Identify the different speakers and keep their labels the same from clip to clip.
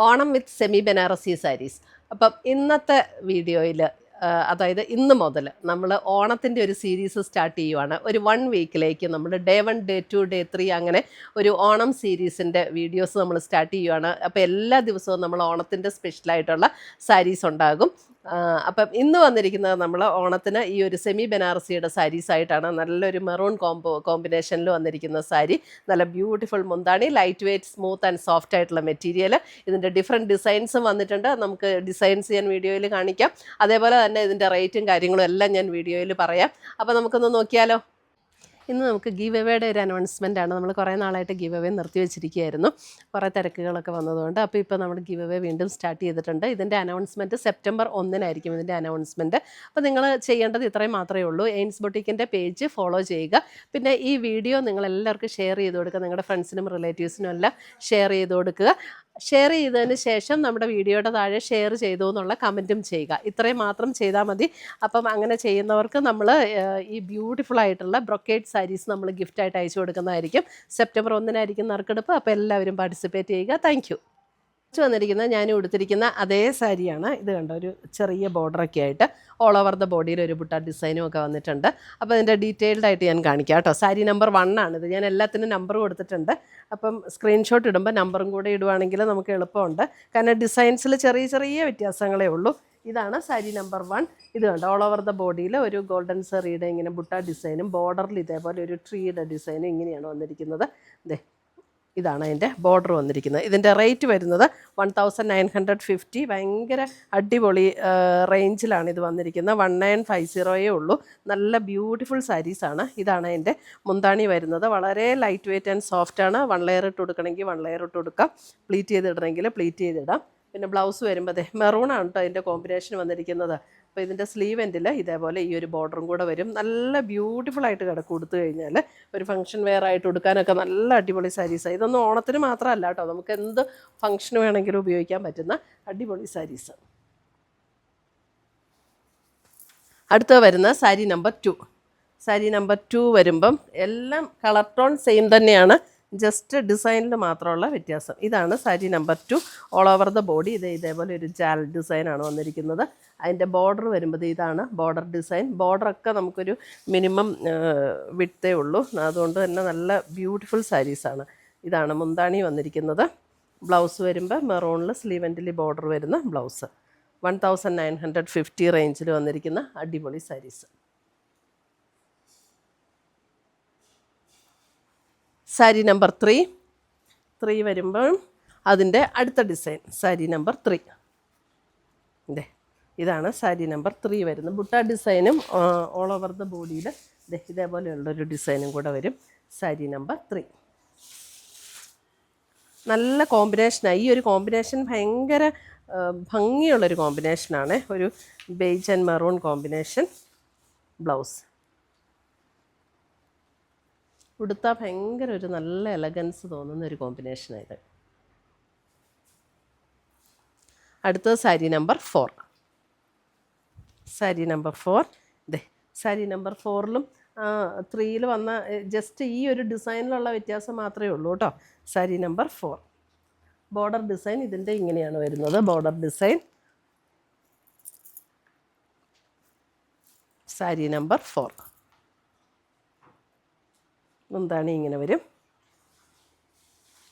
Speaker 1: ഓണം വിത്ത് semi Banarasi saris. അപ്പം ഇന്നത്തെ വീഡിയോയിൽ അതായത് ഇന്ന് മുതൽ നമ്മൾ ഓണത്തിൻ്റെ ഒരു സീരീസ് സ്റ്റാർട്ട് ചെയ്യുവാണ്. ഒരു 1 വീക്കിലേക്ക് നമ്മൾ ഡേ 1, ഡേ 2, ഡേ 3 അങ്ങനെ ഒരു ഓണം സീരീസിൻ്റെ വീഡിയോസ് നമ്മൾ സ്റ്റാർട്ട് ചെയ്യുവാണ്. അപ്പോൾ എല്ലാ ദിവസവും നമ്മൾ ഓണത്തിൻ്റെ സ്പെഷ്യലായിട്ടുള്ള സാരീസ് ഉണ്ടാകും. അപ്പം ഇന്ന് വന്നിരിക്കുന്നത് നമ്മൾ ഓണത്തിന് ഈ ഒരു സെമി ബനാറസിയുടെ സാരീസായിട്ടാണ്. നല്ലൊരു മെറൂൺ കോമ്പിനേഷനിൽ വന്നിരിക്കുന്ന സാരി. നല്ല ബ്യൂട്ടിഫുൾ മുന്താണി, light weight, smooth and soft ആയിട്ടുള്ള മെറ്റീരിയൽ. ഇതിൻ്റെ ഡിഫറെൻറ്റ് ഡിസൈൻസും വന്നിട്ടുണ്ട്. നമുക്ക് ഡിസൈൻസ് ഞാൻ വീഡിയോയിൽ കാണിക്കാം. അതേപോലെ തന്നെ ഇതിൻ്റെ റേറ്റും കാര്യങ്ങളും എല്ലാം ഞാൻ വീഡിയോയിൽ പറയാം. അപ്പോൾ നമുക്കൊന്ന് നോക്കിയാലോ. ഇന്ന് നമുക്ക് ഗീവ് എവേയുടെ ഒരു അനൗൺസ്മെൻ്റ് ആണ്. നമ്മൾ കുറേ നാളായിട്ട് ഗീവ് എവേ നിർത്തി വെച്ചിരിക്കുകയായിരുന്നു, കുറേ തിരക്കുകളൊക്കെ വന്നതുകൊണ്ട്. അപ്പോൾ ഇപ്പോൾ നമ്മൾ ഗീവ് എവേ വീണ്ടും സ്റ്റാർട്ട് ചെയ്തിട്ടുണ്ട്. ഇതിൻ്റെ അനൗൺസ്മെൻറ്റ് സെപ്റ്റംബർ 1 ഇതിൻ്റെ അനൗൺസ്മെൻറ്റ്. അപ്പോൾ നിങ്ങൾ ചെയ്യേണ്ടത് ഇത്രയും മാത്രമേ ഉള്ളൂ. എയിൻസ് ബൊട്ടിക്കിൻ്റെ പേജ് ഫോളോ ചെയ്യുക. പിന്നെ ഈ വീഡിയോ നിങ്ങളെല്ലാവർക്കും ഷെയർ ചെയ്ത് കൊടുക്കുക. നിങ്ങളുടെ ഫ്രണ്ട്സിനും റിലേറ്റീവ്സിനും എല്ലാം ഷെയർ ചെയ്ത് കൊടുക്കുക. ഷെയർ ചെയ്തതിന് ശേഷം നമ്മുടെ വീഡിയോയുടെ താഴെ ഷെയർ ചെയ്തു എന്നുള്ള കമൻറ്റും ചെയ്യുക. ഇത്രയും മാത്രം ചെയ്താൽ മതി. അപ്പം അങ്ങനെ ചെയ്യുന്നവർക്ക് നമ്മൾ ഈ ബ്യൂട്ടിഫുൾ ആയിട്ടുള്ള ബ്രൊക്കേഡ് സാരീസ് നമ്മൾ ഗിഫ്റ്റായിട്ട് അയച്ചു കൊടുക്കുന്നതായിരിക്കും. സെപ്റ്റംബർ 1 നറുക്കെടുപ്പ്. അപ്പോൾ എല്ലാവരും പാർട്ടിസിപ്പേറ്റ് ചെയ്യുക. Thank you. വന്നിരിക്കുന്ന ഞാൻ ഉടുത്തിരിക്കുന്ന അതേ സാരിയാണ്. ഇത് കണ്ടോ, ഒരു ചെറിയ ബോർഡറൊക്കെ ആയിട്ട് ഓൾ ഓവർ ദ ബോഡിയിൽ ഒരു ബുട്ട ഡിസൈനും ഒക്കെ വന്നിട്ടുണ്ട്. അപ്പോൾ ഇതിൻ്റെ ഡീറ്റെയിൽഡ് ആയിട്ട് ഞാൻ കാണിക്കാം കേട്ടോ. സാരി നമ്പർ 1 ആണിത്. ഞാൻ എല്ലാത്തിനും നമ്പർ കൊടുത്തിട്ടുണ്ട്. അപ്പം സ്ക്രീൻഷോട്ട് ഇടുമ്പോൾ നമ്പറും കൂടെ ഇടുവാണെങ്കിൽ നമുക്ക് എളുപ്പമുണ്ട്. കാരണം ഡിസൈൻസിൽ ചെറിയ ചെറിയ വ്യത്യാസങ്ങളേ ഉള്ളൂ. ഇതാണ് സാരി നമ്പർ 1. ഇത് കണ്ടോ, ഓൾ ഓവർ ദ ബോഡിയിൽ ഒരു ഗോൾഡൻ സെറിയുടെ ഇങ്ങനെ ബുട്ട ഡിസൈനും ബോർഡറിൽ ഇതേപോലെ ഒരു ട്രീയുടെ ഡിസൈനും ഇങ്ങനെയാണ് വന്നിരിക്കുന്നത്. ഇതാണ് അതിൻ്റെ ബോർഡർ വന്നിരിക്കുന്നത്. ഇതിൻ്റെ റേറ്റ് വരുന്നത് 1950. ഭയങ്കര അടിപൊളി റേഞ്ചിലാണ് ഇത് വന്നിരിക്കുന്നത്. 1950 ഉള്ളൂ. നല്ല ബ്യൂട്ടിഫുൾ സാരീസാണ്. ഇതാണ് അതിൻ്റെ മുന്താണി വരുന്നത്. വളരെ ലൈറ്റ് വെയ്റ്റ് ആൻഡ് സോഫ്റ്റ് ആണ്. 1 ലെയർ ഇട്ട് കൊടുക്കണമെങ്കിൽ 1 ലെയർ ഇട്ട് കൊടുക്കാം. പ്ലീറ്റ് ചെയ്തിടണമെങ്കിൽ പ്ലീറ്റ് ചെയ്തിടാം. പിന്നെ ബ്ലൗസ് വരുമ്പോൾ മെറൂണാണ് കേട്ടോ അതിൻ്റെ കോമ്പിനേഷൻ വന്നിരിക്കുന്നത്. അപ്പോൾ ഇതിൻ്റെ സ്ലീവ് എൻഡിൽ ഇതേപോലെ ഈ ഒരു ബോർഡറും കൂടെ വരും. നല്ല ബ്യൂട്ടിഫുള്ളായിട്ട് കിടക്കും. കൊടുത്തു കഴിഞ്ഞാൽ ഒരു ഫംഗ്ഷൻ വെയർ ആയിട്ട് കൊടുക്കാനൊക്കെ നല്ല അടിപൊളി സാരീസാണ്. ഇതൊന്നും ഓണത്തിന് മാത്രമല്ല കേട്ടോ, നമുക്ക് എന്ത് ഫംഗ്ഷന് വേണമെങ്കിലും ഉപയോഗിക്കാൻ പറ്റുന്ന അടിപൊളി സാരീസ്. അടുത്ത വരുന്ന സാരി നമ്പർ 2. സാരി നമ്പർ 2 വരുമ്പം എല്ലാം കളർ ടോൺ സെയിം തന്നെയാണ്, ജസ്റ്റ് ഡിസൈനിൽ മാത്രമുള്ള വ്യത്യാസം. ഇതാണ് sari number 2. All over the body ഇതേപോലെ ഒരു ജാൽ ഡിസൈനാണ് വന്നിരിക്കുന്നത്. അതിൻ്റെ ബോർഡർ വരുമ്പോൾ ഇതാണ് ബോർഡർ ഡിസൈൻ. ബോർഡറൊക്കെ നമുക്കൊരു മിനിമം വിഡ്ത്തേ ഉള്ളൂ. അതുകൊണ്ട് തന്നെ നല്ല ബ്യൂട്ടിഫുൾ സാരീസാണ്. ഇതാണ് മുന്താണി വന്നിരിക്കുന്നത്. ബ്ലൗസ് വരുമ്പോൾ മെറൂണിൽ സ്ലീവെൻറ്റിൽ ബോർഡർ വരുന്ന ബ്ലൗസ്. 1950 റേഞ്ചിൽ വന്നിരിക്കുന്ന അടിപൊളി സാരീസ്. സാരി നമ്പർ 3 വരുമ്പോൾ അതിൻ്റെ അടുത്ത ഡിസൈൻ സാരി നമ്പർ 3. ഇതാണ് സാരി നമ്പർ 3 വരുന്നത്. ബുട്ട ഡിസൈനും ഓൾ ഓവർ ദ ബോഡിയിൽ ഇതേപോലെയുള്ളൊരു ഡിസൈനും കൂടെ വരും. സാരി നമ്പർ 3 നല്ല കോമ്പിനേഷനാണ്. ഈ ഒരു കോമ്പിനേഷൻ ഭയങ്കര ഭംഗിയുള്ളൊരു കോമ്പിനേഷനാണ്. ഒരു beige and maroon combination. Blouse ഉടുത്താൽ ഭയങ്കര ഒരു നല്ല എലഗൻസ് തോന്നുന്ന ഒരു കോമ്പിനേഷനായത്. അടുത്തത് sari number 4. Sari number 4 sari number 4ലും 3ൽ വന്ന ജസ്റ്റ് ഈ ഒരു ഡിസൈനിലുള്ള വ്യത്യാസം മാത്രമേ ഉള്ളൂ കേട്ടോ. സാരി നമ്പർ 4 ബോർഡർ ഡിസൈൻ ഇതിൻ്റെ ഇങ്ങനെയാണ് വരുന്നത്. Border design. സാരി നമ്പർ 4 മുന്താണി ഇങ്ങനെ വരും.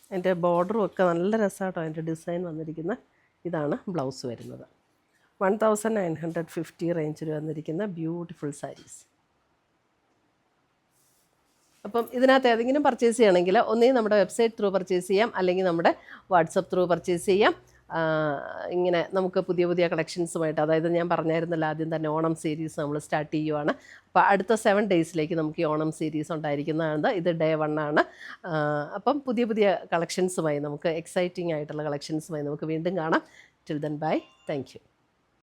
Speaker 1: അതിൻ്റെ ബോർഡറും ഒക്കെ നല്ല രസമാട്ടോ അതിൻ്റെ ഡിസൈൻ വന്നിരിക്കുന്ന. ഇതാണ് ബ്ലൗസ് വരുന്നത്. 1950 റേഞ്ചിൽ വന്നിരിക്കുന്ന ബ്യൂട്ടിഫുൾ സാരീസ്. അപ്പം ഇതിനകത്ത് ഏതെങ്കിലും പർച്ചേസ് ചെയ്യണമെങ്കിൽ ഒന്നുകിൽ നമ്മുടെ വെബ്സൈറ്റ് ത്രൂ പർച്ചേസ് ചെയ്യാം, അല്ലെങ്കിൽ നമ്മുടെ വാട്സപ്പ് ത്രൂ പർച്ചേസ് ചെയ്യാം. ഇങ്ങനെ നമുക്ക് പുതിയ പുതിയ കളക്ഷൻസുമായിട്ട്, അതായത് ഞാൻ പറഞ്ഞായിരുന്നല്ലോ ആദ്യം തന്നെ ഓണം സീരീസ് നമ്മൾ സ്റ്റാർട്ട് ചെയ്യുവാണ്. അപ്പോൾ അടുത്ത 7 ഡേയ്സിലേക്ക് നമുക്ക് ഈ ഓണം സീരീസ് ഉണ്ടായിരിക്കുന്നതാണ്. ഇത് ഡേ 1 ആണ്. അപ്പം പുതിയ പുതിയ കളക്ഷൻസുമായി, നമുക്ക് എക്സൈറ്റിംഗ് ആയിട്ടുള്ള കളക്ഷൻസുമായി നമുക്ക് വീണ്ടും കാണാം. Till then bye. Thank you.